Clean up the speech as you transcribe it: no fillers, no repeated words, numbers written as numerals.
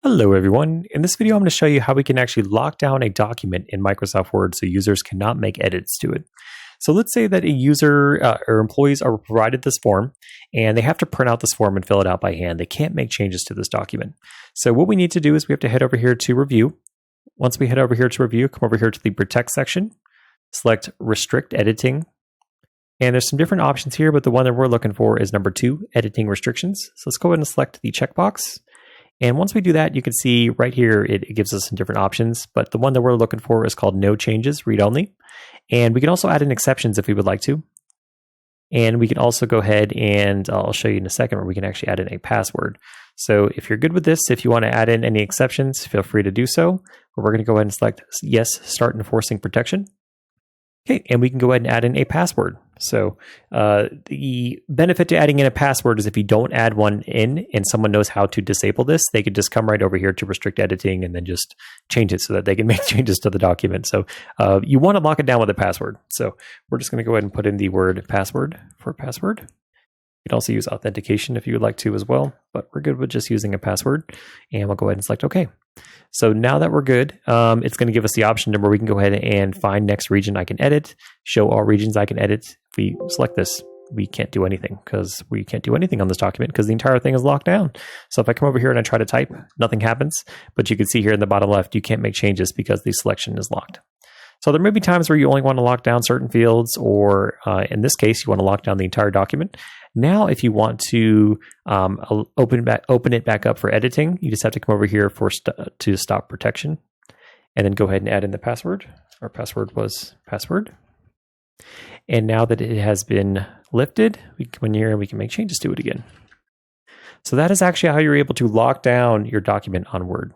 Hello everyone. In this video, I'm going to show you how we can actually lock down a document in Microsoft Word so users cannot make edits to it. So let's say that a user or employees are provided this form and they have to print out this form and fill it out by hand. They can't make changes to this document. So what we need to do is we have to head over here to Review. Once we head over here to Review, come over here to the Protect section, select Restrict Editing. And there's some different options here, but the one that we're looking for is number 2, Editing Restrictions. So let's go ahead and select the checkbox. And once we do that, you can see right here, it gives us some different options, but the one that we're looking for is called No Changes, Read Only. And we can also add in exceptions if we would like to. And we can also go ahead and I'll show you in a second where we can actually add in a password. So if you're good with this, if you want to add in any exceptions, feel free to do so. But we're going to go ahead and select Yes, Start Enforcing Protection. Okay, and we can go ahead and add in a password. So the benefit to adding in a password is if you don't add one in and someone knows how to disable this, they could just come right over here to restrict editing and then just change it so that they can make changes to the document. So you want to lock it down with a password. So we're just going to go ahead and put in the word password for password. You can also use authentication if you would like to as well, but we're good with just using a password. And we'll go ahead and select OK. So now that we're good, it's going to give us the option where we can go ahead and find next region I can edit, show all regions I can edit. If we select this, we can't do anything because we can't do anything on this document because the entire thing is locked down. So if I come over here and I try to type, nothing happens. But you can see here in the bottom left, you can't make changes because the selection is locked. So there may be times where you only want to lock down certain fields, or in this case, you want to lock down the entire document. Now, if you want to open it back up for editing, you just have to come over here to stop protection, and then go ahead and add in the password. Our password was password. And now that it has been lifted, we can come in here and we can make changes to it again. So that is actually how you're able to lock down your document on Word.